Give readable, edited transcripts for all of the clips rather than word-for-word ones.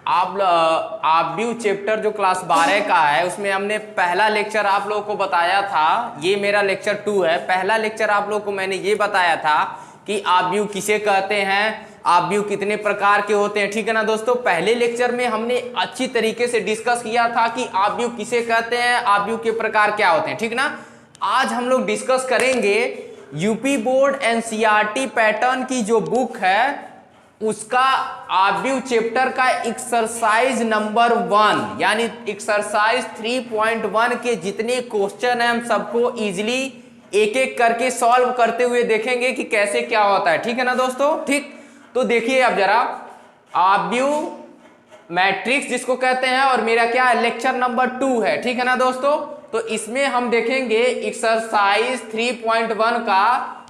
आव्यूह चैप्टर जो क्लास 12 का है उसमें हमने पहला लेक्चर आप लोगों को बताया था, ये मेरा लेक्चर 2 है। पहला लेक्चर आप लोगों को मैंने ये बताया था कि आव्यूह किसे कहते हैं, आव्यूह कितने प्रकार के होते हैं, ठीक है ना दोस्तों। पहले लेक्चर में हमने अच्छी तरीके से डिस्कस किया था कि आव्यूह किसे कहते हैं, आव्यूह के प्रकार क्या होते हैं, ठीक ना। आज हम लोग डिस्कस करेंगे यूपी बोर्ड एनसीईआरटी पैटर्न की जो बुक है उसका आव्यूह चैप्टर का एक्सरसाइज नंबर 1 यानी एक्सरसाइज 3.1 के जितने क्वेश्चन है हम सबको इजीली एक एक करके सॉल्व करते हुए देखेंगे कि कैसे क्या होता है, ठीक है ना दोस्तों। ठीक, तो देखिए अब जरा आव्यूह मैट्रिक्स जिसको कहते हैं और मेरा क्या है लेक्चर नंबर 2 है, ठीक है ना दोस्तों। तो इसमें हम देखेंगे एक्सरसाइज 3.1 का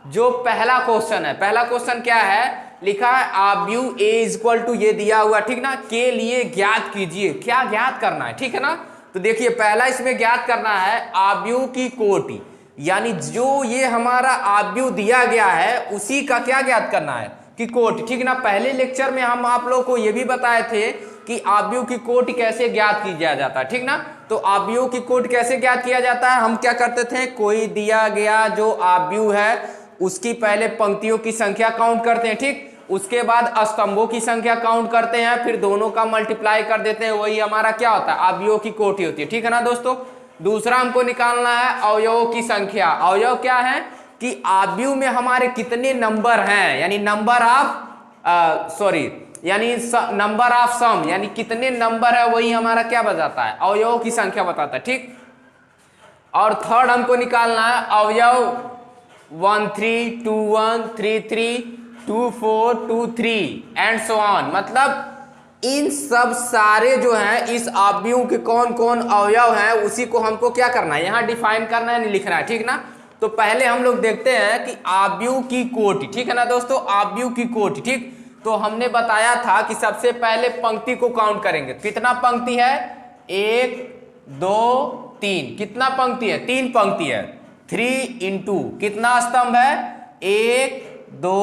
जो पहला क्वेश्चन है। पहला क्वेश्चन क्या है, लिखा है आव्यूह ए इक्वल टू, ये दिया हुआ ठीक ना, के लिए ज्ञात कीजिए। क्या ज्ञात करना है, ठीक है ना। तो देखिए पहला इसमें ज्ञात करना है आव्यूह की कोटि, यानी जो ये हमारा आव्यूह दिया गया है उसी का क्या ज्ञात करना है कि कोटि, ठीक ना। पहले लेक्चर में हम आप लोग को ये भी बताए थे कि आव्यूह की कोटि कैसे ज्ञात किया जाता है, ठीक ना। तो आव्यूह की कोटि कैसे ज्ञात किया जाता है, हम क्या करते थे, कोई दिया गया जो आव्यूह है उसकी पहले पंक्तियों की संख्या काउंट करते हैं, ठीक, उसके बाद स्तंभों की संख्या काउंट करते हैं, फिर दोनों का मल्टीप्लाई कर देते हैं, वही हमारा क्या होता है आव्यूह की कोटि होती है, ठीक है ना दोस्तों। दूसरा हमको निकालना है अवयवों की संख्या। अवयव क्या है कि आव्यूह में हमारे कितने नंबर हैं, यानी नंबर ऑफ सम, यानी कितने नंबर है वही हमारा क्या बताता है अवयवों की संख्या बताता है, ठीक। और थर्ड हमको निकालना है अवयव 1 3 2 1 3 3 2 4 2 3 एंड सो ऑन, मतलब इन सब सारे जो हैं इस आव्यूह के कौन कौन अवयव हैं उसी को हमको क्या करना है यहाँ डिफाइन करना है, नहीं लिखना है, ठीक ना। तो पहले हम लोग देखते हैं कि आव्यूह की कोटि, ठीक है ना दोस्तों, आव्यूह की कोटि, ठीक। तो हमने बताया था कि सबसे पहले पंक्ति को काउंट करेंगे। कितना पंक्ति है, 1 2 3, कितना पंक्ति है, 3 पंक्ति है। 3 इंटू कितना स्तंभ है, 1 2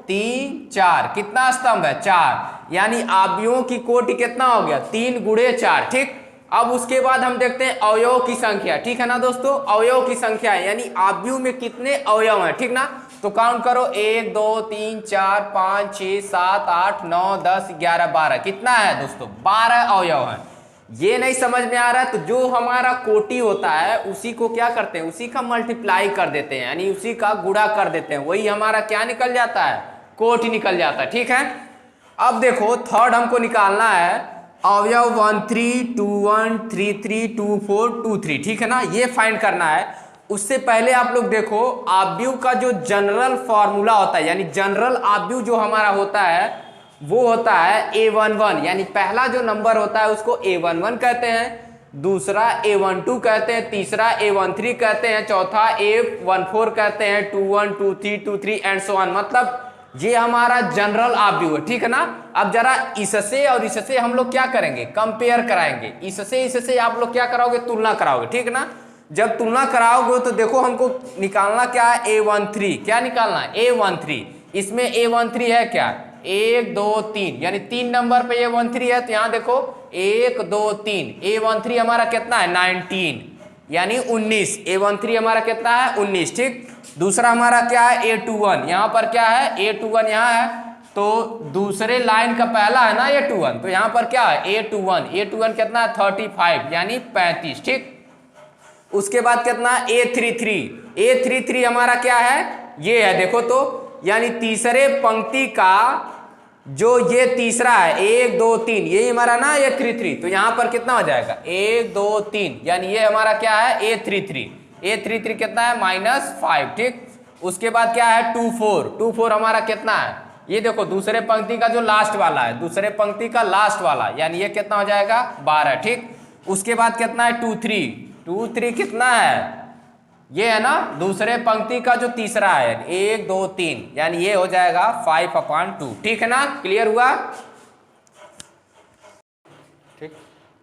3 4, कितना स्तंभ है, 4, यानी आव्यूहों की कोटि कितना हो गया, 3 गुणे 4, ठीक। अब उसके बाद हम देखते हैं अवयवों की संख्या, ठीक है ना दोस्तों, अवयवों की संख्या यानी आव्यूह में कितने अवयव हैं, ठीक ना। तो काउंट करो 1 2 3 4 5 6 7 8 9 10 11 12, कितना है दोस्तों, 12 अवयव हैं। ये नहीं समझ में आ रहा है तो जो हमारा कोटि होता है उसी को क्या करते हैं, उसी का मल्टीप्लाई कर देते हैं, यानी उसी का गुणा कर देते हैं, वही हमारा क्या निकल जाता है, कोटि निकल जाता है, ठीक है। अब देखो थर्ड हमको निकालना है अवयव 1 3 2 1 3 3 2 4 2 3, ठीक है ना, ये फाइंड करना है। उससे पहले आप लोग देखो आव्यूह का जो जनरल फॉर्मूला होता है, यानी जनरल आव्यूह जो हमारा होता है वो होता है A11, यानी पहला जो नंबर होता है उसको A11 कहते हैं, दूसरा A12 कहते हैं, तीसरा A13 कहते हैं, चौथा A14 कहते हैं, 21 23 23 एंड सो ऑन, मतलब ये हमारा जनरल आव्यूह है, ठीक है ना। अब जरा इससे और इससे हम लोग क्या करेंगे, कंपेयर कराएंगे, इससे आप लोग क्या कराओगे, तुलना कराओगे, ठीक है ना। जब तुलना कराओगे तो देखो हमको निकालना क्या है, A13, क्या निकालना है, A13, इसमें A13 है क्या, 1 2 3, यानी 3 नंबर पे A13 है, तो यहां देखो 1 2 3, A13 हमारा कितना है 19, यानी 19, A13 हमारा कितना है 19, ठीक। दूसरा हमारा क्या है A21, यहाँ पर क्या है A21 यहाँ है, तो दूसरे लाइन का पहला है ना A21, तो यहाँ पर क्या है A21 कितना है 35, यानी 35, ठीक। उसके बाद कितना A33 हमारा क्या है, ये है देखो, तो यानी तीसरे पंक्ति का जो ये तीसरा है 1 2 3, ये हमारा ना A33, तो यहां पर कितना हो जाएगा 1 2 3, यानी ये हमारा क्या है A33 कितना है -5, ठीक। उसके बाद क्या है 24 हमारा कितना है, ये देखो दूसरे पंक्ति का जो लास्ट वाला है, दूसरे पंक्ति का लास्ट वाला, यानी ये कितना हो जाएगा 12, ठीक। उसके बाद कितना है 23 कितना है, ये है ना दूसरे पंक्ति का जो तीसरा है 1 2 3, यानी ये हो जाएगा 5/2, ठीक है ना, क्लियर हुआ, ठीक।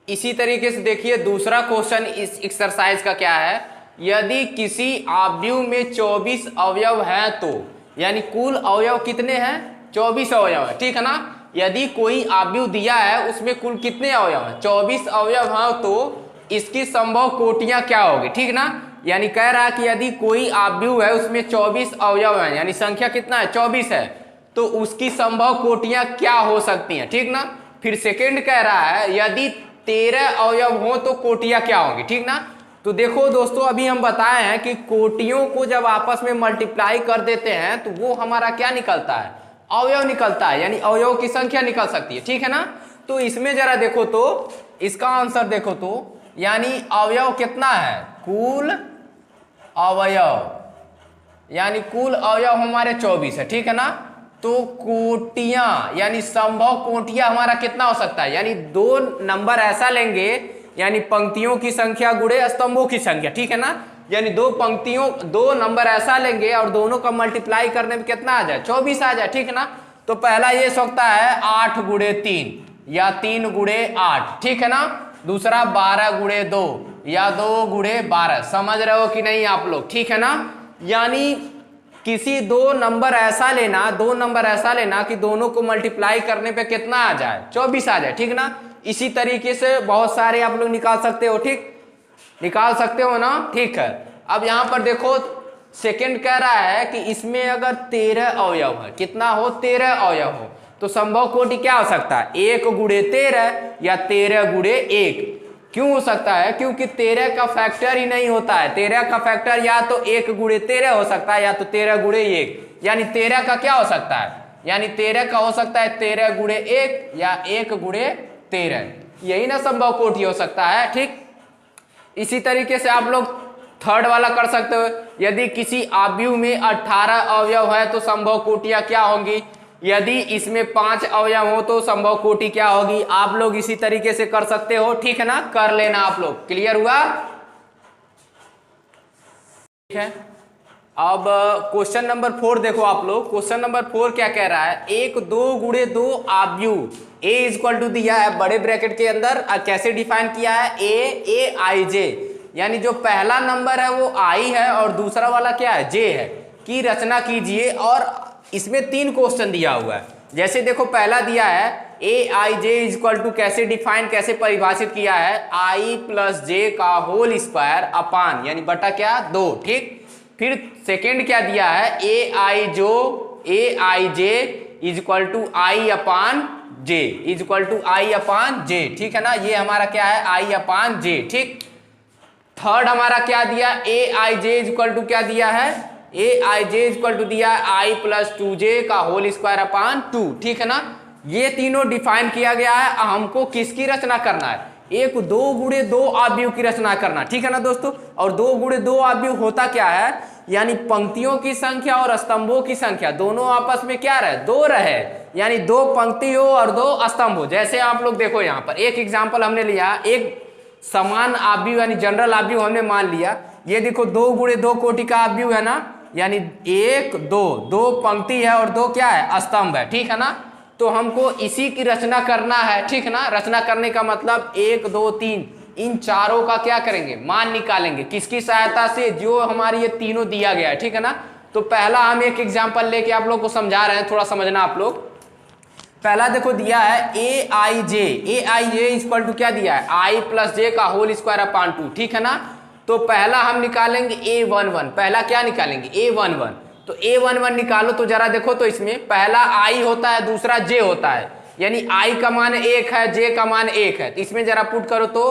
इसी तरीके से देखिए दूसरा क्वेश्चन इस एक्सरसाइज का क्या है, यदि किसी आव्यूह में 24 अवयव हैं तो, यानी कुल अवयव कितने हैं, 24 अवयव है, ठीक है ना। यदि कोई अवयव दिया है उसमें कुल कितने अवयव हैं, 24 अवयव हैं, तो इसकी संभव कोटियां क्या होगी, ठीक ना। यानी कह रहा है कि यदि कोई अवयव है उसमें 24 अवयव हैं, यानी संख्या कितना है 24 है, तो उसकी संभव कोटियां क्या हो सकती हैं, ठीक ना। फिर सेकंड कह रहा है यदि 13 अवयव हो तो कोटियां क्या होंगी, ठीक ना। तो देखो दोस्तों, अभी हम बताए हैं कि कोटियों को जब आपस में मल्टीप्लाई कर देते हैं तो वो हमारा क्या निकलता है, अवयव निकलता है, यानी अवयव की संख्या निकल सकती है, ठीक है ना। तो इसमें जरा देखो तो इसका आंसर देखो तो, यानी अवयव कितना है, कुल अवयव, यानी कुल अवयव हमारे 24 है, ठीक है ना। तो कोटियां यानी संभव कोटियां हमारा कितना हो सकता है, यानी दो नंबर ऐसा लेंगे, यानी पंक्तियों की संख्या गुणे स्तंभों की संख्या, ठीक है ना। यानी दो नंबर ऐसा लेंगे और दोनों का मल्टीप्लाई करने में कितना आ जाए, 24 आ जाए, ठीक है ना। तो पहला ये सकता है 8 गुणे 3 या 3 गुणे 8, ठीक है ना। दूसरा 12 गुणे 2 या 2 गुणे 12, समझ रहे हो कि नहीं आप लोग, ठीक है ना। यानी किसी दो नंबर ऐसा लेना कि दोनों को मल्टीप्लाई करने पे कितना आ जाए, 24 आ जाए, ठीक ना। इसी तरीके से बहुत सारे आप लोग निकाल सकते हो, ठीक, निकाल सकते हो ना, ठीक है। अब यहां पर देखो सेकंड कह रहा है कि इसमें अगर 13 अवयव है, कितना हो, 13 अवयव हो, तो संभव कोटि क्या हो सकता है, 1 गुणे 13 या 13 गुणे 1। क्यों हो सकता है, क्योंकि 13 का फैक्टर ही नहीं होता है, 13 का फैक्टर या तो 1 गुणे 13 हो सकता है या तो 13 गुणे 1, यानी 13 का क्या हो सकता है, यानी 13 का हो सकता है 13 गुणे 1 या 1 गुणे 13, यही ना संभव कोटि हो सकता है, ठीक। इसी तरीके से आप लोग थर्ड वाला कर सकते हो, यदि किसी अवयव में 18 अवयव है तो संभव कोटियां क्या होंगी, यदि इसमें 5 अवयव हो तो संभव कोटि क्या होगी। आप लोग इसी तरीके से कर सकते हो, ठीक है ना, कर लेना आप लोग, क्लियर हुआ, ठीक है। अब क्वेश्चन नंबर 4 देखो आप लोग, क्वेश्चन नंबर 4 क्या कह रहा है, 1 2 गुणे 2 अवयव a इक्वल टू दिया है बड़े ब्रैकेट के अंदर, कैसे डिफाइन किया है, a i j, यानी जो पहला नंबर है वो i है और दूसरा वाला क्या है, j है, की रचना कीजिए। और इसमें 3 क्वेश्चन दिया हुआ है, जैसे देखो पहला दिया है a i j equal to, कैसे डिफाइन कैसे परिभाषित किया है, i प्लस j का होल स्क्वायर अपान, यानी बटा क्या 2, ठीक। फिर सेकेंड क्या दिया है, a i j equal to i upon j equal to i upon j, ठीक है ना, ये हमारा क्या है i अपान j, ठीक। थर्ड हमारा क्या दिया, a i j equal to क्या दिया है, a i j equal to दिया है i प्लस 2j का होल स्क्वायर अपान 2, ठीक है ना। ये तीनों डिफाइन किया गया है, हमको किसकी रचना करना है, 1 2 गुणे 2 अवयव की रचना करना, ठीक है ना दोस्तों। और 2 गुणे 2 अवयव होता क्या है, यानी पंक्तियों की संख्या और स्तंभों की संख्या दोनों आपस में क्या रहे, 2 रहे, यानी 2 पंक्ति हो और 2 स्तंभ हो। जैसे आप लोग देखो यहाँ पर एक एग्जाम्पल हमने लिया, एक समान अवयव यानी जनरल अवयव हमने मान लिया, ये देखो 2 गुणे 2 कोटि का अवयव है ना, यानी 1 2 पंक्ति है और 2 क्या है, स्तंभ है, ठीक है ना। तो हमको इसी की रचना करना है, ठीक है ना। रचना करने का मतलब 1 2 3 इन चारों का क्या करेंगे, मान निकालेंगे, किसकी सहायता से, जो हमारी ये तीनों दिया गया है, ठीक है ना। तो पहला हम एक एग्जांपल लेके आप लोग को समझा रहे हैं, थोड़ा समझना आप लोग। पहला देखो दिया है a i j equal to क्या दिया है, i प्लस j का होल स्क्वायर अपान 2, ठीक है ना। तो पहला हम निकालेंगे a11, पहला क्या निकालेंगे, a11। तो a11 निकालो तो जरा देखो तो इसमें पहला i होता है, दूसरा j होता है, यानी i का मान 1 है, j का मान 1 है, तो इसमें जरा पुट करो तो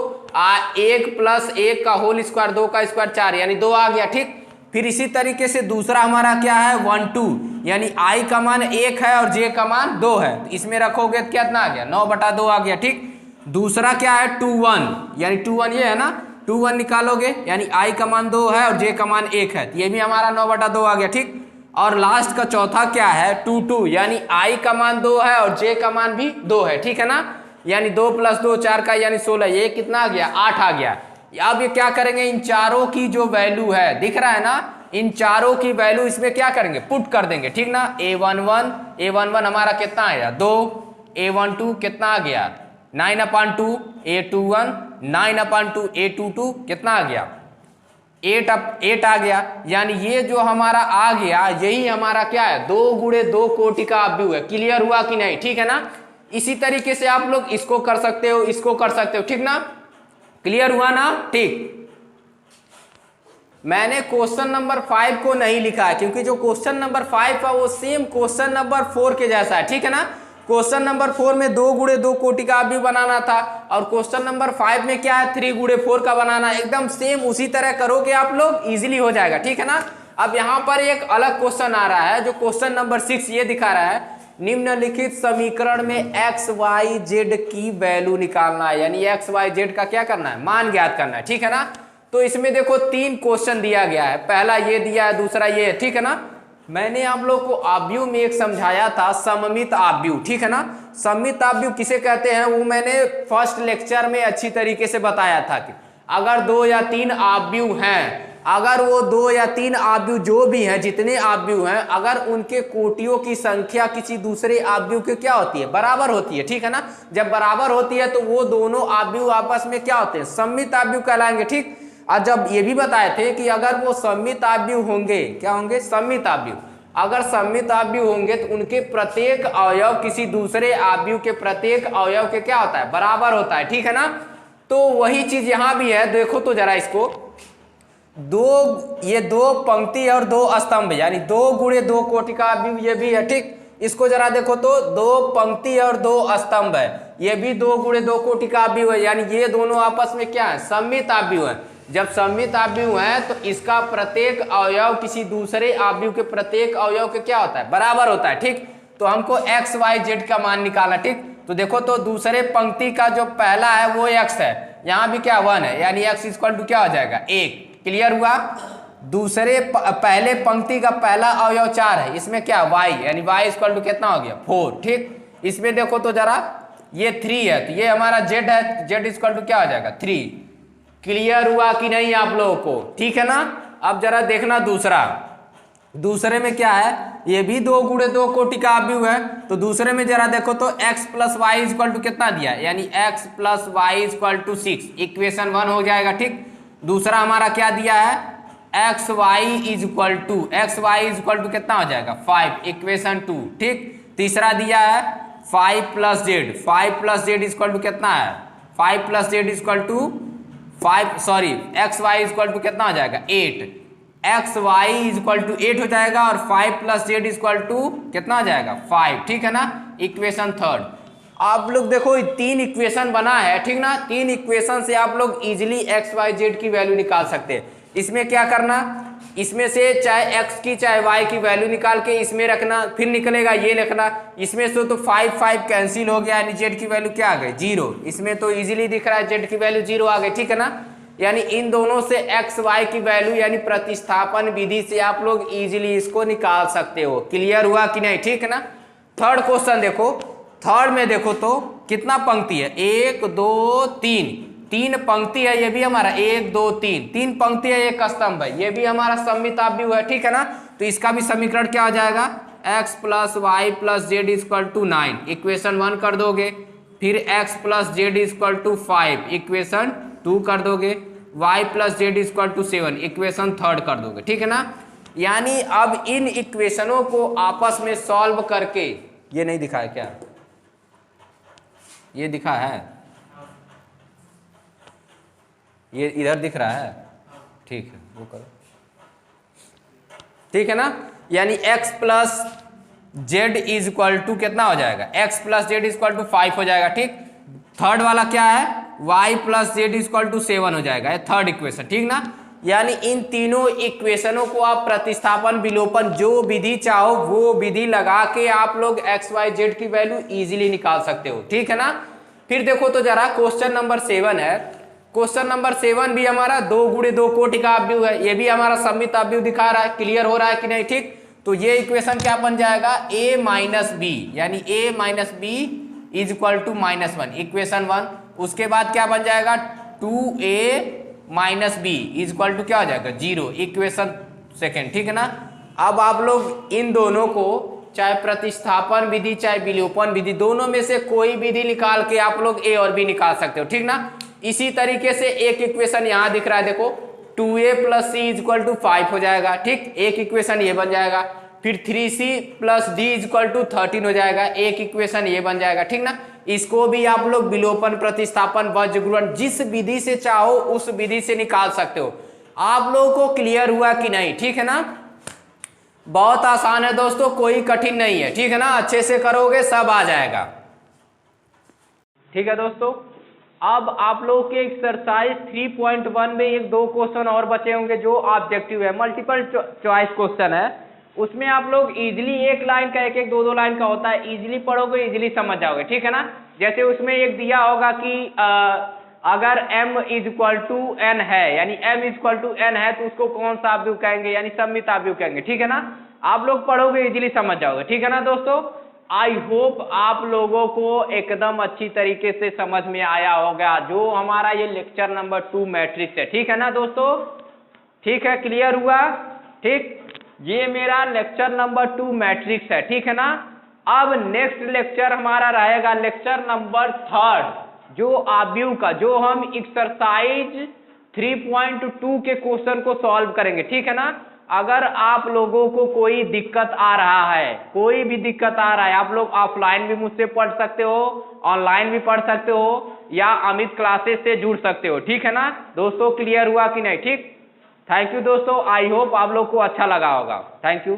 1 प्लस 1 का होल स्क्वायर 2 का स्क्वायर 4, यानी 2 आ गया, ठीक। फिर इसी तरीके से दूसरा हमारा क्या है 1 2, यानी i का मान 1 है और j का मान 2 है, तो इसमें रखोगे तो कितना आ गया, 9/2 आ गया, ठीक। दूसरा क्या है 2 1, यानी 2 1 ये है ना, 2 1 निकालोगे यानी i का मान 2 है और j का मान 1 है, तो ये भी हमारा 9/2 आ गया, ठीक। और लास्ट का चौथा क्या है 2 2, यानी i का मान 2 है और j का मान भी 2 है, ठीक है ना। यानी 2 + 2 4 का यानी 16, ये कितना आ गया, 8 आ गया। अब ये क्या करेंगे, इन चारों की जो वैल्यू है दिख रहा है ना, इन चारों की वैल्यू इसमें क्या करेंगे, पुट कर देंगे, ठीक ना। a11 हमारा कितना आया 2, a12 कितना आ गया 9/2, a21 9/2, a22 कितना आ गया 8 आ गया। यानी ये जो हमारा आ गया यही हमारा क्या है 2 गुणे 2 कोटि का अवयव है, क्लियर हुआ कि नहीं, ठीक है ना। इसी तरीके से आप लोग इसको कर सकते हो, इसको कर सकते हो, ठीक ना, क्लियर हुआ ना। ठीक, मैंने क्वेश्चन नंबर 5 को नहीं लिखा है क्योंकि जो क्वेश्चन नंबर 5 है वो सेम क्वेश्चन नंबर 4 के जैसा है, ठीक है ना। क्वेश्चन नंबर 4 में 2 गुणे 2 कोटि का अवयव बनाना था और क्वेश्चन नंबर 5 में क्या है 3 गुणे 4 का बनाना, एकदम सेम उसी तरह करोगे आप लोग, इजीली हो जाएगा, ठीक है ना। अब यहाँ पर एक अलग क्वेश्चन आ रहा है जो क्वेश्चन नंबर 6 ये दिखा रहा है, निम्नलिखित समीकरण में एक्स वाई जेड की वैल्यू निकालना है, यानी एक्स वाई जेड का क्या करना है, मान ज्ञात करना है, ठीक है ना। तो इसमें देखो 3 क्वेश्चन दिया गया है, पहला ये दिया है, दूसरा ये है, ठीक है ना। मैंने आप लोग को आव्यूह में एक समझाया था सममित आव्यूह, ठीक है ना। सममित आव्यूह किसे कहते हैं वो मैंने फर्स्ट लेक्चर में अच्छी तरीके से बताया था कि अगर 2 या 3 आव्यूह हैं, अगर वो 2 या 3 आव्यूह जो भी हैं, जितने आव्यूह हैं, अगर उनके कोटियों की संख्या किसी दूसरे आव्यूह के क्या होती है, बराबर होती है, ठीक है ना। जब बराबर होती है तो वो दोनों आव्यूह आपस में क्या होते हैं, सममित आव्यूह कहलाएंगे, ठीक। और जब ये भी बताए थे कि अगर वो सममित आव्यूह होंगे, क्या होंगे, सममित आव्यूह, अगर सममित आव्यूह होंगे तो उनके प्रत्येक अवयव किसी दूसरे आव्यूह के प्रत्येक अवयव के क्या होता है, बराबर होता है, ठीक है ना। तो वही चीज यहां भी है, देखो तो जरा इसको, ये 2 पंक्ति और 2 स्तंभ, यानी 2 गुणे 2 कोटि का अवयव ये भी है, ठीक। इसको जरा देखो तो 2 पंक्ति और 2 स्तंभ है, ये भी 2 गुणे 2 कोटि का अवयव है, यानी ये दोनों आपस में क्या है, सममित आव्यूह है। जब सममित आव्यूह है तो इसका प्रत्येक अवयव किसी दूसरे आव्यूह के प्रत्येक अवयव के क्या होता है, बराबर होता है, ठीक। तो हमको एक्स वाई जेड का मान निकालना, ठीक। तो देखो तो दूसरे पंक्ति का जो पहला है वो एक्स है, यहाँ भी क्या 1 है, यानी एक्स इक्वल टू क्या हो जाएगा 1, क्लियर हुआ। दूसरे पहले पंक्ति का पहला अवयव 4 है, इसमें क्या y, यानी y इक्वल टू कितना हो गया 4, ठीक। इसमें देखो तो जरा ये 3 है तो ये हमारा z है, z इक्वल टू क्या हो जाएगा 3, क्लियर हुआ कि नहीं आप लोगों को, ठीक है ना। अब जरा देखना दूसरे में क्या है, ये भी 2 गुणे 2 कोटि का अवयव है, तो दूसरे में जरा देखो तो x plus y equal to कितना दिया, यानी x plus y equal to 6, equation 1 हो जाएगा, ठीक। दूसरा हमारा क्या दिया है, x y is equal to कितना हो जाएगा 5, इक्वेशन 2, ठीक। तीसरा दिया है 5 प्लस जेड इक्वल टू कितना है, 5 plus Z equal to 5, sorry X Y equal to कितना हो जाएगा 8, एक्स वाई इक्वल टू 8 हो जाएगा और 5 प्लस जेड इक्वल टू कितना हो जाएगा 5, ठीक है ना, इक्वेशन 3। आप लोग देखो 3 इक्वेशन बना है, ठीक ना। 3 इक्वेशन से आप लोग इजीली एक्स वाई जेड की वैल्यू निकाल सकते हैं। इसमें क्या करना, इसमें से चाहे x की चाहे y की वैल्यू निकाल के इसमें रखना, फिर निकलेगा ये लिखना, इसमें से तो 5 कैंसिल हो गया, यानी z की वैल्यू क्या आ गई 0, इसमें तो इजीली दिख रहा है z की वैल्यू 0 आ गई, ठीक है ना। यानी इन दोनों से x y की वैल्यू यानी प्रतिस्थापन विधि से आप लोग इजीली इसको निकाल सकते हो, क्लियर हुआ कि नहीं, ठीक है ना। थर्ड क्वेश्चन देखो, थर्ड में देखो तो कितना पंक्ति है, 1 2 3 पंक्ति है, ये भी हमारा 1 2 3 पंक्ति है, 1 स्तंभ है, ये भी हमारा सममित आव्यूह है, ठीक है ना। तो इसका भी समीकरण क्या हो जाएगा, x plus Y plus Z equal to 9, equation 1 कर दोगे, फिर x plus Z equal to 5, equation 2 कर दोगे, y plus Z equal to 7, equation 3 कर दोगे, ठीक है ना। यानी अब इन इक्वेशनों को आपस में सॉल्व करके, ये नहीं दिखा है क्या, ये दिखा है, ये इधर दिख रहा है, ठीक है वो करो, ठीक है ना। यानी x plus Z is equal to कितना हो जाएगा, x plus Z is equal to 5 हो जाएगा, ठीक। थर्ड वाला क्या है, y plus Z is equal to 7 हो जाएगा, थर्ड इक्वेशन, ठीक ना। यानी इन तीनों इक्वेशनों को आप प्रतिस्थापन विलोपन जो विधि चाहो वो विधि लगा के आप लोग x y z की वैल्यू इजीली निकाल सकते हो, ठीक है ना। फिर देखो तो जरा क्वेश्चन नंबर 7 है, क्वेश्चन नंबर 7 भी हमारा 2 गुणे 2 कोटि का अवयव है, ये भी हमारा सममित अवयव दिखा रहा है, क्लियर हो रहा है कि नहीं, ठीक। तो ये इक्वेशन क्या बन जाएगा, a माइनस बी, यानी a minus B is equal to -1, equation 1। उसके बाद क्या बन जाएगा 2a minus B is equal to क्या हो जाएगा 0, इक्वेशन 2, ठीक है ना। अब आप लोग इन दोनों को चाहे प्रतिस्थापन विधि चाहे विलोपन विधि, दोनों में से कोई विधि निकाल के आप लोग a और b निकाल सकते हो, ठीक ना। इसी तरीके से एक इक्वेशन यहां दिख रहा है, देखो 2a plus C is equal to 5 हो जाएगा, ठीक। एक इक्वेशन ये बन जाएगा, फिर 3c plus d equal to 13 हो जाएगा। एक इक्वेशन ये बन जाएगा, ठीक ना। इसको भी आप लोग विलोपन, प्रतिस्थापन, वज्रगुणन जिस विधि से चाहो उस विधि से निकाल सकते हो। आप लोगों को क्लियर हुआ कि नहीं, ठीक है ना। बहुत आसान है दोस्तों, कोई कठिन नहीं है, ठीक है ना। अच्छे से करोगे सब आ जाएगा, ठीक है दोस्तों। अब आप लोगों के एक्सरसाइज 3.1 में एक दो क्वेश्चन और बचे होंगे जो ऑब्जेक्टिव है, मल्टीपल चॉइस क्वेश्चन है। उसमें आप लोग इजीली एक लाइन का, एक एक दो दो लाइन का होता है, इजीली पढ़ोगे इजीली समझ जाओगे, ठीक है ना। जैसे उसमें एक दिया होगा कि अगर m is equal to n है, यानी m is equal to n है तो उसको कौन सा अवयव कहेंगे, यानी सममित अवयव कहेंगे, ठीक है ना। आप लोग पढ़ोगे इजीली समझ जाओगे, ठीक है ना दोस्तों। आई होप आप लोगों को एकदम अच्छी तरीके से समझ में आया होगा जो हमारा ये लेक्चर नंबर 2 मैट्रिक्स है, ठीक है ना दोस्तों। ठीक है, क्लियर हुआ, ठीक। ये मेरा लेक्चर नंबर 2 मैट्रिक्स है, ठीक है ना। अब नेक्स्ट लेक्चर हमारा रहेगा लेक्चर नंबर 3 जो अवयव का, जो हम एक्सरसाइज 3.2 के क्वेश्चन को सॉल्व करेंगे, ठीक है ना। अगर आप लोगों को कोई दिक्कत आ रहा है, कोई भी दिक्कत आ रहा है, आप लोग ऑफलाइन भी मुझसे पढ़ सकते हो, ऑनलाइन भी पढ़ सकते हो, या अमित क्लासेस से जुड़ सकते हो, ठीक है ना दोस्तों। क्लियर हुआ कि नहीं, ठीक। थैंक यू दोस्तों, आई होप आप लोग को अच्छा लगा होगा। Thank you.